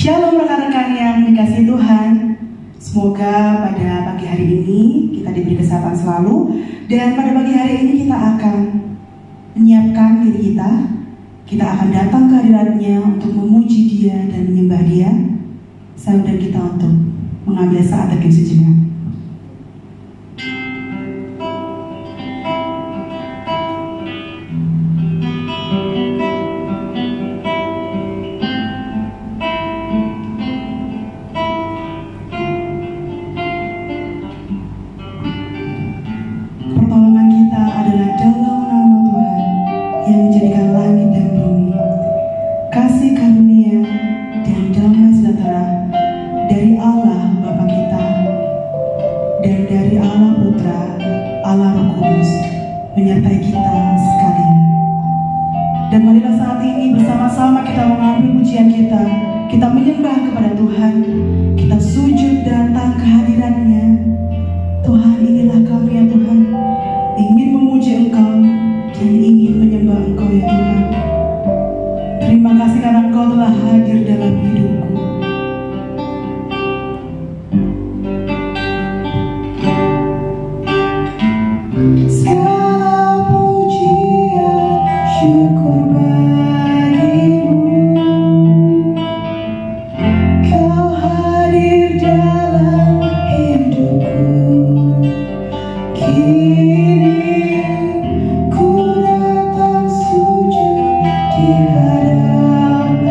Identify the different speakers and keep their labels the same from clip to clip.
Speaker 1: Shalom rekan-rekan yang dikasihi Tuhan. Semoga pada pagi hari ini kita diberi kesehatan selalu. Dan pada pagi hari ini kita akan menyiapkan diri kita. Kita akan datang ke hadirat-Nya untuk memuji Dia dan menyembah Dia. Saya undang kita untuk mengambil saat teduh sejenak. Pertolongan kita adalah dalam nama Tuhan yang menjadikan langit dan bumi. Kasih karunia dan damai sejahtera dari Allah Bapa kita dan dari Allah Putra, Allah Roh Kudus menyertai kita sekalian. Dan marilah saat ini bersama-sama kita mengambil pujian kita. Kita menyembah kepada Tuhan. Kita sujud datang ke hadirat-Nya. Tuhan, inilah kami ya Tuhan, ingin memuji Engkau dan ingin menyembah Engkau ya Tuhan. Terima kasih karena Engkau telah hadir dalam hidupku. Segala pujian syukur bagimu, Kau hadir dalam hidupku. Kini ku datang sujud di hadapan-Mu.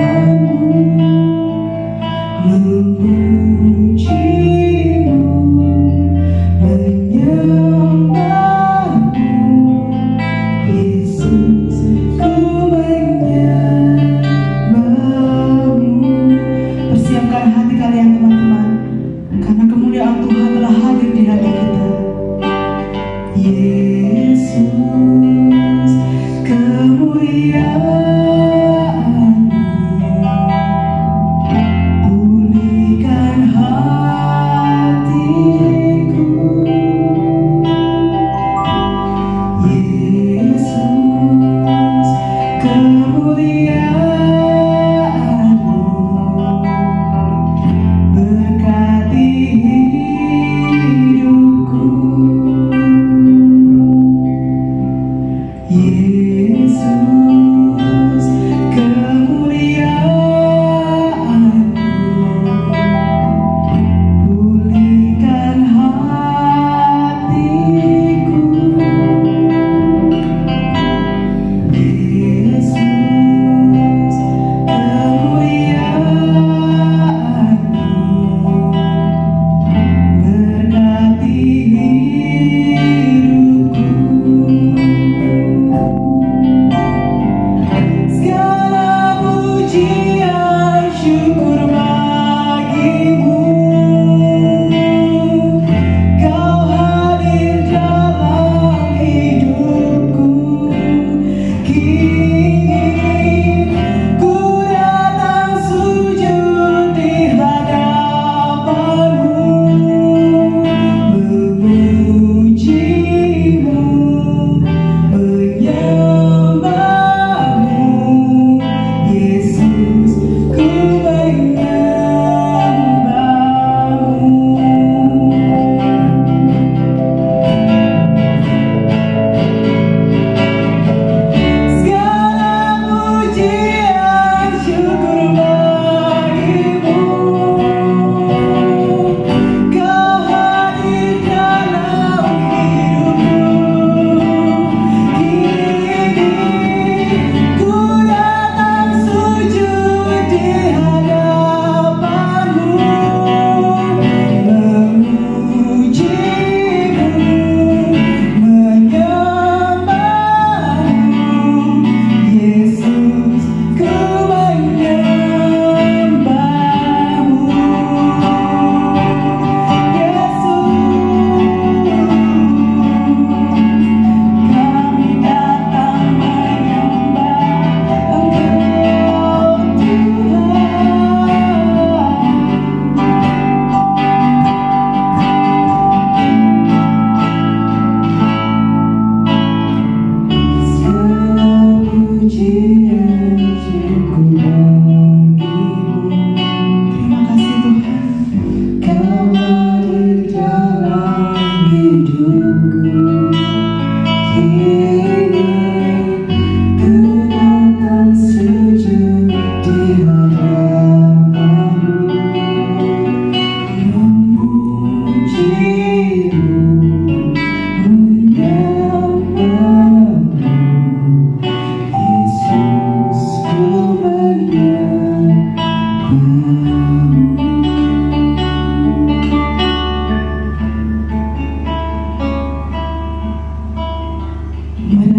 Speaker 1: Marilah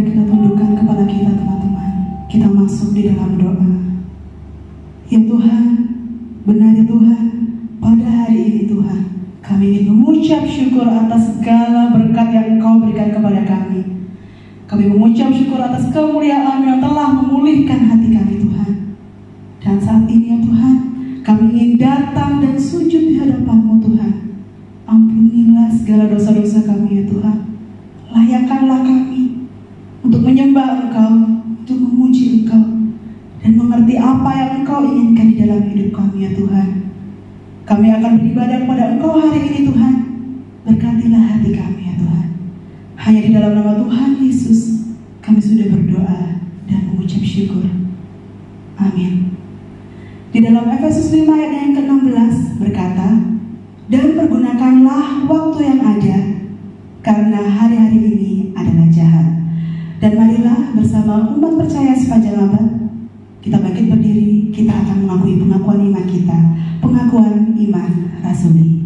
Speaker 1: kita tundukkan kepala kita, teman-teman. Kita masuk di dalam doa. Ya Tuhan, benar ya Tuhan, pada hari ini Tuhan, kami ingin mengucap syukur atas segala berkat yang Engkau berikan kepada kami. Kami mengucap syukur atas kemuliaan yang telah memulihkan hati kami Tuhan. Dan saat ini ya Tuhan, kami ingin datang dan sujud di hadapan-Mu Tuhan. Ampunilah segala dosa-dosa kami ya Tuhan. Layakkanlah kami untuk menyembah Engkau, untuk memuji Engkau, dan mengerti apa yang Engkau inginkan di dalam hidup kami ya Tuhan. Kami akan beribadah kepada Engkau hari ini Tuhan. Berkatilah hati kami ya Tuhan. Hanya di dalam nama Tuhan Yesus kami sudah berdoa dan mengucap syukur. Amin. Di dalam Efesus 5 ayat yang ke-16 berkata, dan pergunakanlah waktu yang ada, karena hari-hari ini adalah jahat. Dan marilah bersama umat percaya sepanjang abad, kita bangkit berdiri, kita akan mengakui pengakuan iman kita, pengakuan iman rasuli.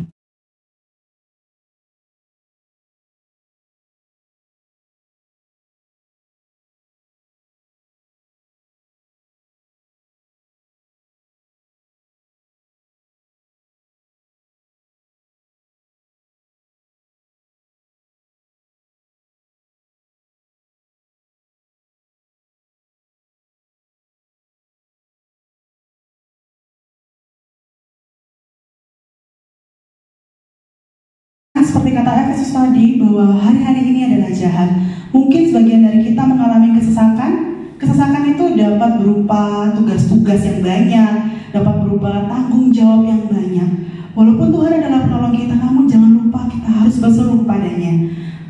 Speaker 1: Seperti kata Efesus tadi, bahwa hari-hari ini adalah jahat. Mungkin sebagian dari kita mengalami kesesakan. Kesesakan itu dapat berupa tugas-tugas yang banyak, dapat berupa tanggung jawab yang banyak. Walaupun Tuhan adalah penolong kita, namun jangan lupa kita harus berseru kepadanya.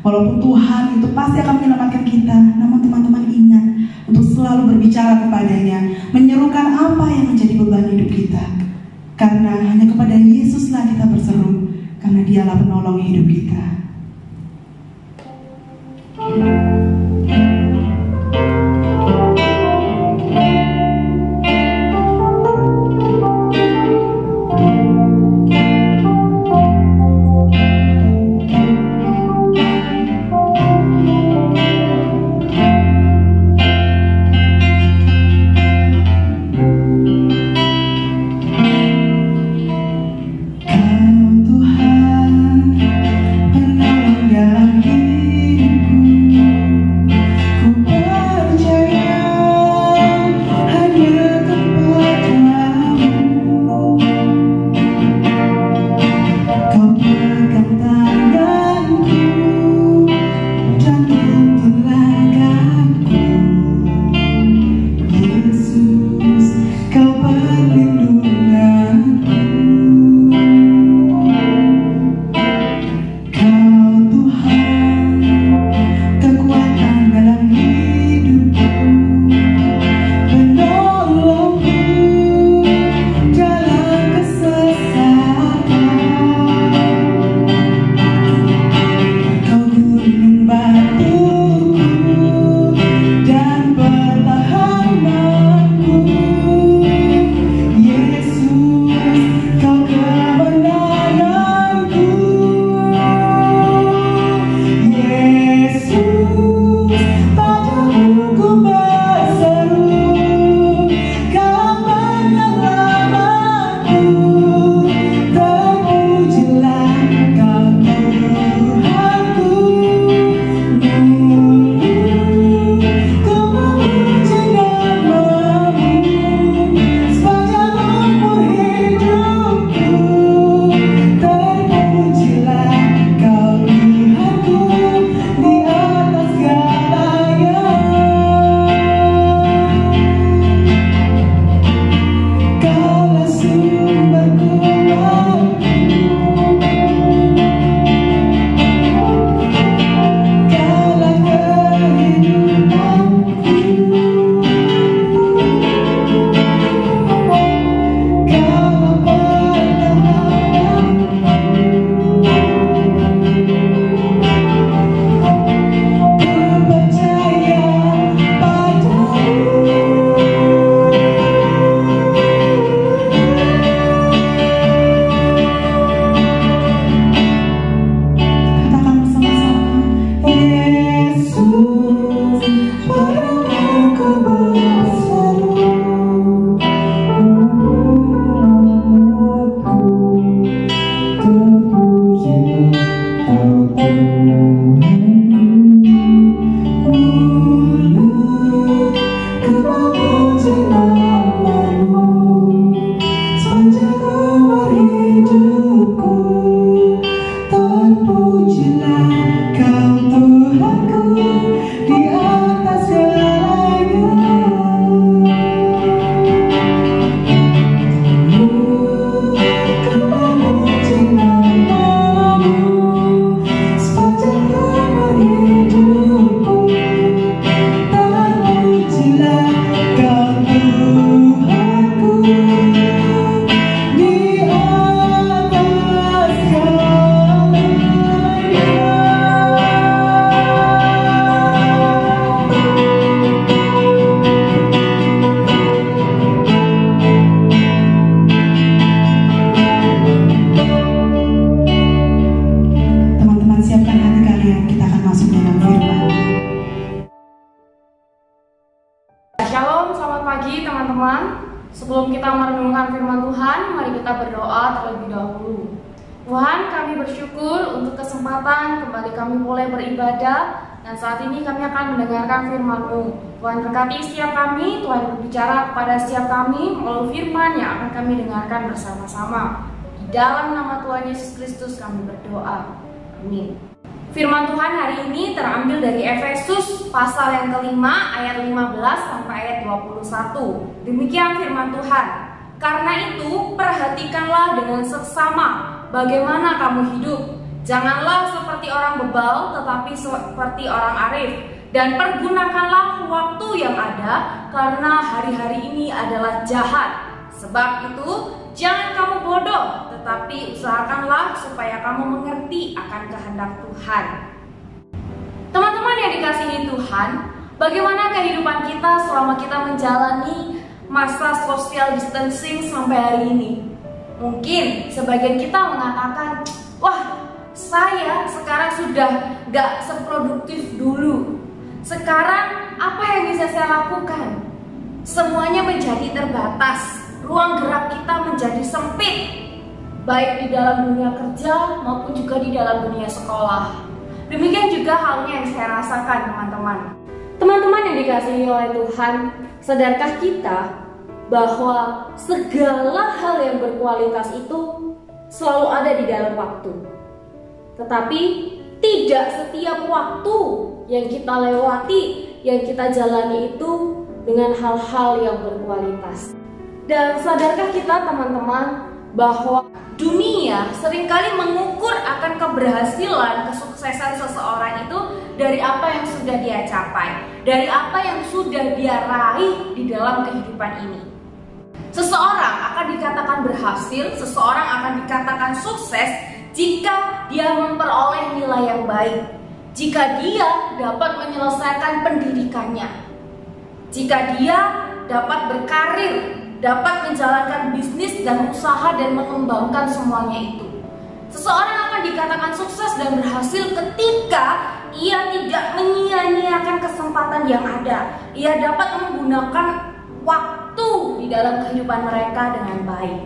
Speaker 1: Walaupun Tuhan itu pasti akan menyelamatkan kita, namun teman-teman ingat untuk selalu berbicara kepadanya, menyerukan apa yang menjadi beban hidup kita. Karena hanya kepada Yesuslah kita berseru, karena Dialah penolong hidup kita.
Speaker 2: Kau Tuhan kita merenungkan firman Tuhan, mari kita berdoa terlebih dahulu. Tuhan, kami bersyukur untuk kesempatan kembali kami boleh beribadah, dan saat ini kami akan mendengarkan firman-Mu. Tuhan berkati setiap kami, Tuhan berbicara kepada setiap kami melalui firman yang akan kami dengarkan bersama-sama. Di dalam nama Tuhan Yesus Kristus kami berdoa. Amin. Firman Tuhan hari ini terambil dari Efesus pasal yang kelima ayat 15 sampai ayat 21. Demikian firman Tuhan. Karena itu perhatikanlah dengan seksama bagaimana kamu hidup. Janganlah seperti orang bebal, tetapi seperti orang arif. Dan pergunakanlah waktu yang ada, karena hari-hari ini adalah jahat. Sebab itu, jangan kamu bodoh, tetapi usahakanlah supaya kamu mengerti akan kehendak Tuhan. Teman-teman yang dikasihi Tuhan, bagaimana kehidupan kita selama kita menjalani masa social distancing sampai hari ini? Mungkin sebagian kita mengatakan, wah, saya sekarang sudah gak seproduktif dulu. Sekarang apa yang bisa saya lakukan? Semuanya menjadi terbatas. Ruang gerak kita menjadi sempit, baik di dalam dunia kerja maupun juga di dalam dunia sekolah. Demikian juga halnya yang saya rasakan, teman-teman. Teman-teman yang dikasihi oleh Tuhan, sadarkah kita bahwa segala hal yang berkualitas itu selalu ada di dalam waktu? Tetapi tidak setiap waktu yang kita lewati, yang kita jalani itu dengan hal-hal yang berkualitas. Dan sadarkah kita, teman-teman, bahwa dunia seringkali mengukur akan keberhasilan, kesuksesan seseorang itu dari apa yang sudah dia capai, dari apa yang sudah dia raih di dalam kehidupan ini. Seseorang akan dikatakan berhasil, seseorang akan dikatakan sukses jika dia memperoleh nilai yang baik, jika dia dapat menyelesaikan pendidikannya, jika dia dapat berkarir, dapat menjalankan bisnis dan usaha dan mengembangkan semuanya itu. Seseorang akan dikatakan sukses dan berhasil ketika ia tidak menyia-nyiakan kesempatan yang ada. Ia dapat menggunakan waktu di dalam kehidupan mereka dengan baik.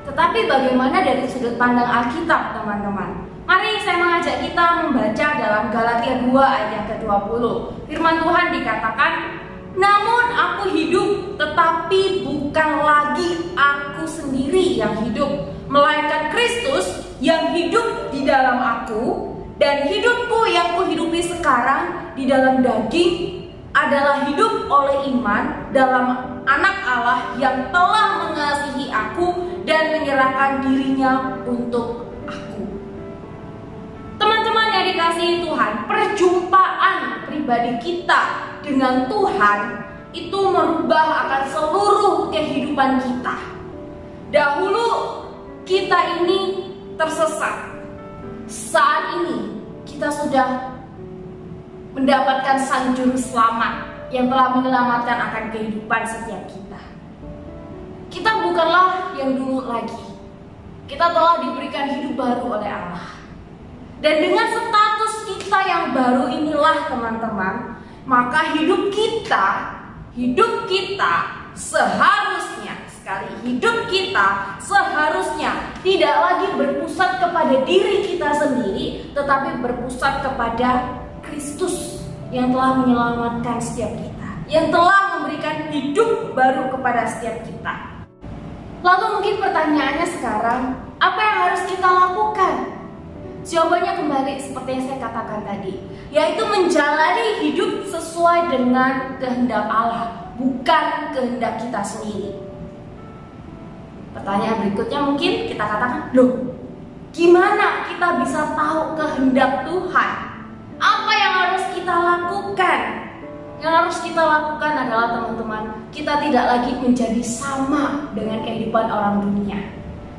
Speaker 2: Tetapi bagaimana dari sudut pandang Alkitab, teman-teman? Mari saya mengajak kita membaca dalam Galatia 2 ayat yang ke-20. Firman Tuhan dikatakan, namun aku hidup, tetapi bukan lagi aku sendiri yang hidup, melainkan Kristus yang hidup di dalam aku. Dan hidupku yang kuhidupi sekarang di dalam daging adalah hidup oleh iman dalam Anak Allah yang telah mengasihi aku dan menyerahkan dirinya untuk aku. Teman-teman yang dikasihi Tuhan, perjumpaan pribadi kita dengan Tuhan itu merubah akan seluruh kehidupan kita. Dahulu kita ini tersesat. Saat ini kita sudah mendapatkan Sang Juru Selamat yang telah menyelamatkan akan kehidupan setiap kita. Kita bukanlah yang dulu lagi. Kita telah diberikan hidup baru oleh Allah. Dan dengan status kita yang baru inilah, teman-teman, maka hidup kita seharusnya tidak lagi berpusat kepada diri kita sendiri, tetapi berpusat kepada Kristus yang telah menyelamatkan setiap kita, yang telah memberikan hidup baru kepada setiap kita. Lalu mungkin pertanyaannya sekarang, apa yang harus kita lakukan? Jawabannya kembali seperti yang saya katakan tadi, yaitu menjalani hidup sesuai dengan kehendak Allah, bukan kehendak kita sendiri. Pertanyaan berikutnya mungkin kita katakan, loh, gimana kita bisa tahu kehendak Tuhan? Apa yang harus kita lakukan? Yang harus kita lakukan adalah, teman-teman, kita tidak lagi menjadi sama dengan kehidupan orang dunia.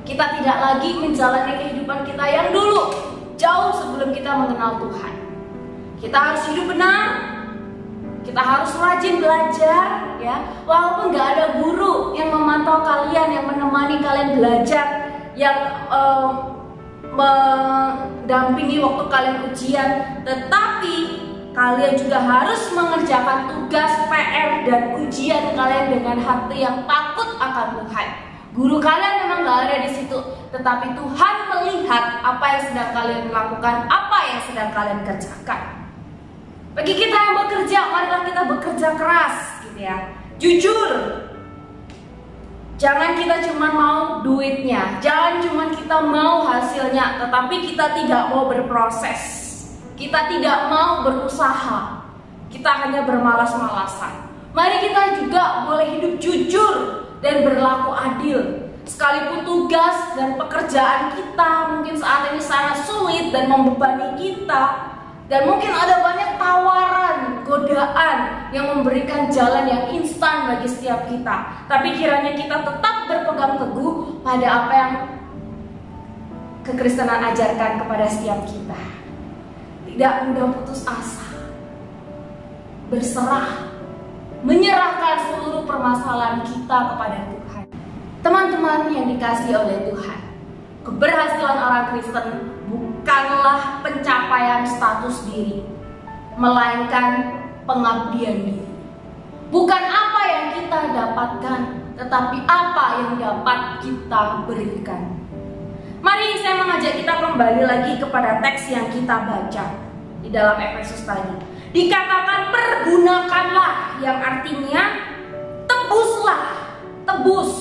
Speaker 2: Kita tidak lagi menjalani kehidupan kita yang dulu, jauh sebelum kita mengenal Tuhan. Kita harus hidup benar, kita harus rajin belajar, ya. Walaupun gak ada guru yang memantau kalian, yang menemani kalian belajar, yang mendampingi waktu kalian ujian, tetapi kalian juga harus mengerjakan tugas, PR, dan ujian kalian dengan hati yang takut akan Tuhan. Guru kalian memang gak ada di situ, tetapi Tuhan melihat apa yang sedang kalian lakukan, apa yang sedang kalian kerjakan. Bagi kita yang bekerja, marilah kita bekerja keras, gitu ya. Jujur. Jangan kita cuma mau duitnya, jangan cuma kita mau hasilnya, tetapi kita tidak mau berproses. Kita tidak mau berusaha. Kita hanya bermalas-malasan. Mari kita juga boleh hidup jujur dan berlaku adil. Sekalipun tugas dan pekerjaan kita mungkin saat ini sangat sulit dan membebani kita, dan mungkin ada banyak tawaran, godaan yang memberikan jalan yang instan bagi setiap kita. Tapi kiranya kita tetap berpegang teguh pada apa yang kekristenan ajarkan kepada setiap kita. Tidak mudah putus asa, berserah, menyerahkan seluruh permasalahan kita kepada Tuhan. Teman-teman yang dikasihi oleh Tuhan, keberhasilan orang Kristen bukanlah pencapaian status diri, melainkan pengabdian diri. Bukan apa yang kita dapatkan, tetapi apa yang dapat kita berikan. Mari saya mengajak kita kembali lagi kepada teks yang kita baca di dalam Efesus tadi. Dikatakan pergunakanlah, yang artinya tebuslah, tebus.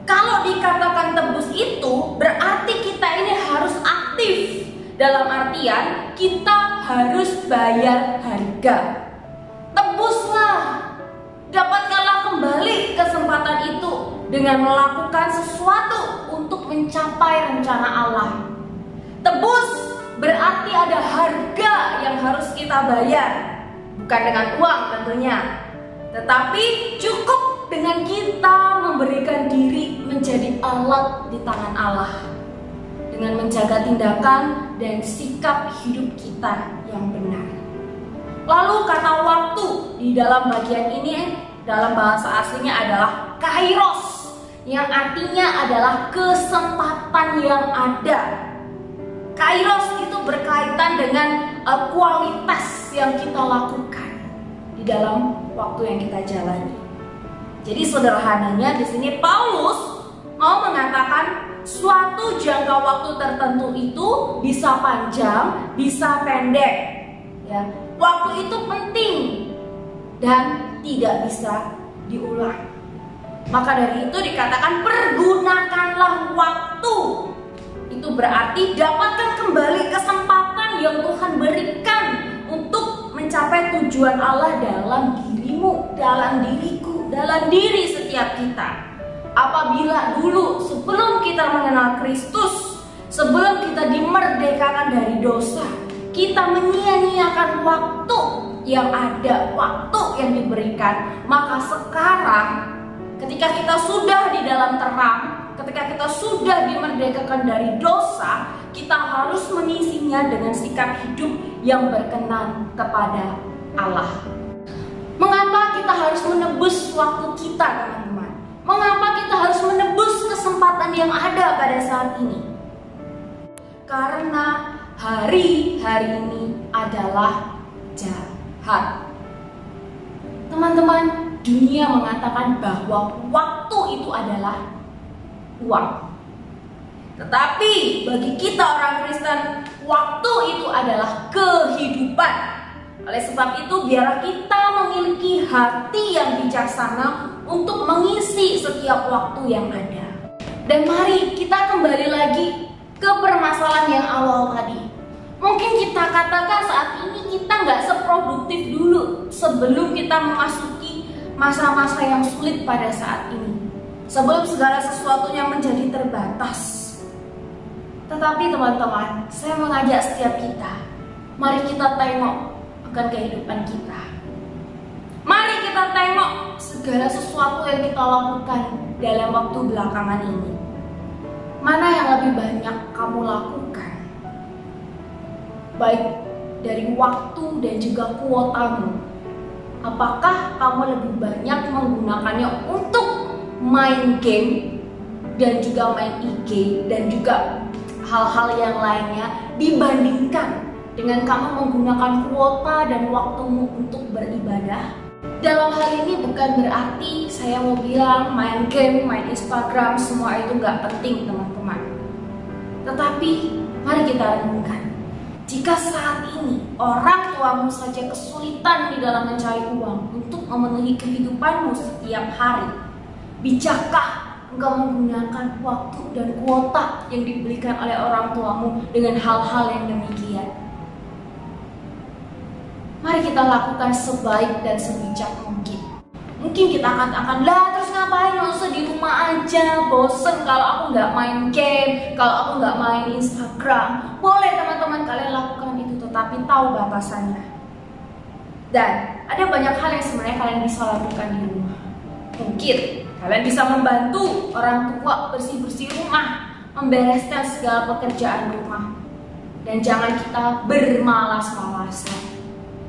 Speaker 2: Kalau dikatakan tebus itu berarti kita ini harus aktif. Dalam artian kita harus bayar harga. Tebuslah, dapatkanlah kembali kesempatan itu dengan melakukan sesuatu untuk mencapai rencana Allah. Tebus berarti ada harga yang harus kita bayar. Bukan dengan uang tentunya, tetapi cukup dengan kita memberikan diri menjadi alat di tangan Allah, dengan menjaga tindakan dan sikap hidup kita yang benar. Lalu kata waktu di dalam bagian ini dalam bahasa aslinya adalah kairos, yang artinya adalah kesempatan yang ada. Kairos itu berkaitan dengan kualitas yang kita lakukan di dalam waktu yang kita jalani. Jadi sederhananya di sini Paulus mau mengatakan suatu jangka waktu tertentu itu bisa panjang, bisa pendek. Ya, waktu itu penting dan tidak bisa diulang. Maka dari itu dikatakan pergunakanlah waktu. Itu berarti dapatkan kembali kesempatan yang Tuhan berikan untuk mencapai tujuan Allah dalam dirimu, dalam diriku, dalam diri setiap kita. Apabila dulu sebelum kita mengenal Kristus, sebelum kita dimerdekakan dari dosa, kita menyia-nyiakan waktu yang ada, waktu yang diberikan, maka sekarang ketika kita sudah di dalam terang, ketika kita sudah dimerdekakan dari dosa, kita harus mengisinya dengan sikap hidup yang berkenan kepada Allah. Mengapa kita harus menebus waktu kita, teman-teman? Mengapa kita harus menebus kesempatan yang ada pada saat ini? Karena hari-hari ini adalah jahat. Teman-teman, dunia mengatakan bahwa waktu itu adalah uang. Tetapi bagi kita orang Kristen, waktu itu adalah kehidupan. Oleh sebab itu, biarlah kita memiliki hati yang bijaksana untuk mengisi setiap waktu yang ada. Dan mari kita kembali lagi ke permasalahan yang awal tadi. Mungkin kita katakan saat ini kita nggak seproduktif dulu sebelum kita memasuki masa-masa yang sulit pada saat ini, sebelum segala sesuatunya menjadi terbatas. Tetapi teman-teman, saya mengajak setiap kita, mari kita tengok akan kehidupan kita. Mari kita tengok segala sesuatu yang kita lakukan dalam waktu belakangan ini. Mana yang lebih banyak kamu lakukan? Baik dari waktu dan juga kuotamu. Apakah kamu lebih banyak menggunakannya untuk main game dan juga main IG dan juga hal-hal yang lainnya dibandingkan dengan kamu menggunakan kuota dan waktumu untuk beribadah? Dalam hal ini bukan berarti saya mau bilang main game, main Instagram, semua itu nggak penting teman-teman. Tetapi mari kita renungkan, jika saat ini orang tuamu saja kesulitan di dalam mencari uang untuk memenuhi kehidupanmu setiap hari, bijakkah engkau menggunakan waktu dan kuota yang diberikan oleh orang tuamu dengan hal-hal yang demikian? Mari kita lakukan sebaik dan sebijak mungkin. Mungkin kita katakan, lah terus ngapain, nggak usah di rumah aja, bosen kalau aku nggak main game, kalau aku nggak main Instagram. Boleh teman-teman kalian lakukan itu, tetapi tahu batasannya. Dan ada banyak hal yang sebenarnya kalian bisa lakukan di rumah. Mungkin kalian bisa membantu orang tua bersih-bersih rumah, membereskan segala pekerjaan rumah. Dan jangan kita bermalas-malasan.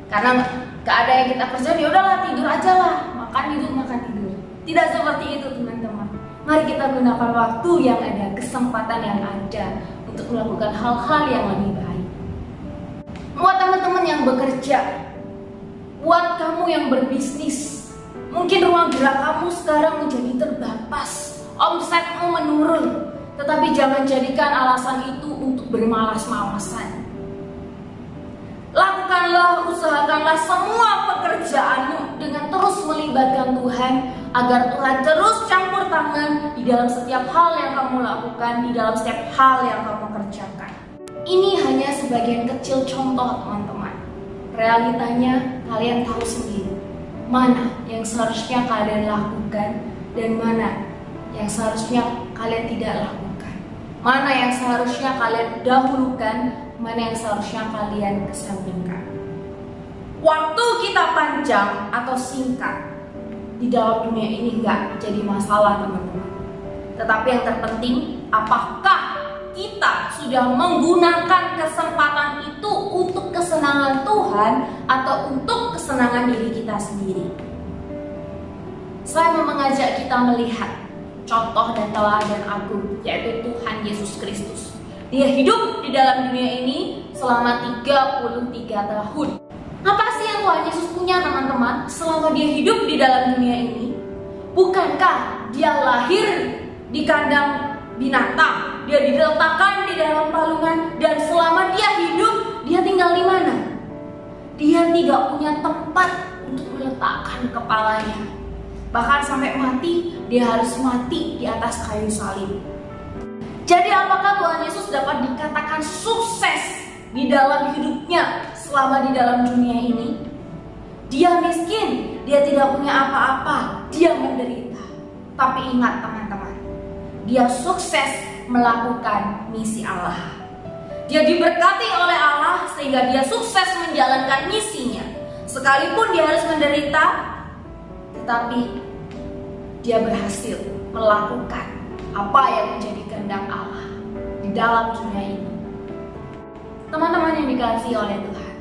Speaker 2: Karena gak ada yang kita kerjain, ya udahlah tidur aja lah, makan tidur. Tidak seperti itu teman-teman. Mari kita gunakan waktu yang ada, kesempatan yang ada untuk melakukan hal-hal yang lebih baik. Buat teman-teman yang bekerja, buat kamu yang berbisnis, mungkin ruang gerak kamu sekarang menjadi terbatas, omsetmu menurun, tetapi jangan jadikan alasan itu untuk bermalas-malasan. Lakukanlah, usahakanlah semua pekerjaanmu dengan terus melibatkan Tuhan, agar Tuhan terus campur tangan di dalam setiap hal yang kamu lakukan, di dalam setiap hal yang kamu kerjakan. Ini hanya sebagian kecil contoh teman-teman. Realitanya kalian tahu sendiri, mana yang seharusnya kalian lakukan dan mana yang seharusnya kalian tidak lakukan. Mana yang seharusnya kalian dahulukan, mana yang seharusnya kalian kesampingkan. Waktu kita panjang atau singkat di dalam dunia ini nggak jadi masalah teman-teman. Tetapi yang terpenting, apakah kita sudah menggunakan kesempatan itu untuk kesenangan Tuhan atau untuk kesenangan diri kita sendiri? Saya mau mengajak kita melihat contoh dan teladan agung, yaitu Tuhan Yesus Kristus. Dia hidup di dalam dunia ini selama 33 tahun. Apa sih yang Tuhan Yesus punya teman-teman selama dia hidup di dalam dunia ini? Bukankah dia lahir di kandang binatang, dia diletakkan di dalam palungan, dan selama dia hidup, dia tinggal di mana? Dia tidak punya tempat untuk meletakkan kepalanya. Bahkan sampai mati, dia harus mati di atas kayu salib. Jadi apakah Tuhan Yesus dapat dikatakan sukses di dalam hidupnya selama di dalam dunia ini? Dia miskin, dia tidak punya apa-apa, dia menderita. Tapi ingat teman-teman, dia sukses melakukan misi Allah. Dia diberkati oleh Allah sehingga dia sukses menjalankan misinya. Sekalipun dia harus menderita, tetapi dia berhasil melakukan apa yang menjadi kehendak Allah di dalam dunia ini. Teman-teman yang dikasihi oleh Tuhan,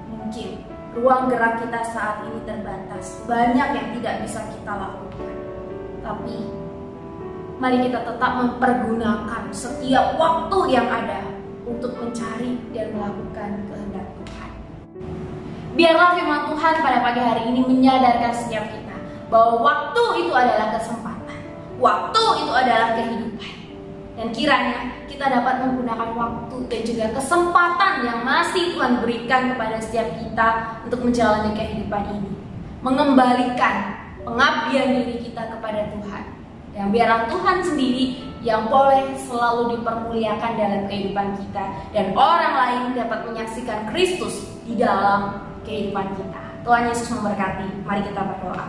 Speaker 2: mungkin ruang gerak kita saat ini terbatas, banyak yang tidak bisa kita lakukan. Tapi mari kita tetap mempergunakan setiap waktu yang ada untuk mencari dan melakukan kehendak Tuhan. Biarlah firman Tuhan pada pagi hari ini menyadarkan setiap kita bahwa waktu itu adalah kesempatan, waktu itu adalah kehidupan. Dan kiranya kita dapat menggunakan waktu dan juga kesempatan yang masih Tuhan berikan kepada setiap kita untuk menjalani kehidupan ini, mengembalikan pengabdian diri kita kepada Tuhan. Dan biarlah Tuhan sendiri yang boleh selalu dipermuliakan dalam kehidupan kita, dan orang lain dapat menyaksikan Kristus di dalam kehidupan kita. Tuhan Yesus memberkati. Mari kita berdoa.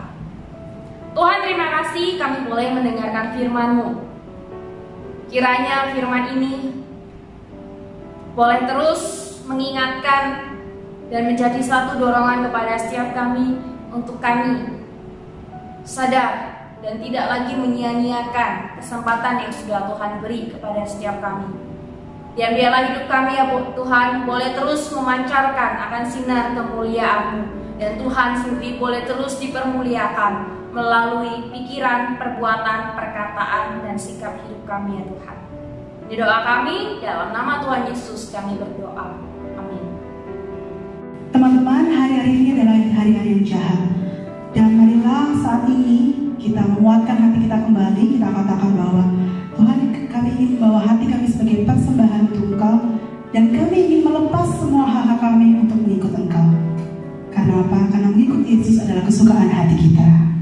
Speaker 2: Tuhan, terima kasih kami boleh mendengarkan firman-Mu. Kiranya firman ini boleh terus mengingatkan dan menjadi satu dorongan kepada setiap kami untuk kami sadar dan tidak lagi menyia-nyiakan kesempatan yang sudah Tuhan beri kepada setiap kami. Dan biarlah hidup kami ya Tuhan boleh terus memancarkan akan sinar kemuliaan-Mu, dan Tuhan sendiri boleh terus dipermuliakan melalui pikiran, perbuatan, perkataan, dan sikap hidup kami ya Tuhan. Di doa kami, dalam nama Tuhan Yesus kami berdoa. Amin.
Speaker 1: Teman-teman, hari-hari ini adalah hari-hari yang jahat. Dan marilah saat ini kita menguatkan hati kita kembali. Kita katakan bahwa Tuhan, kami ingin membawa hati kami sebagai persembahan untuk Engkau. Dan kami ingin melepas semua hak-hak kami untuk mengikut Engkau. Karena apa? Karena mengikut Yesus adalah kesukaan hati kita.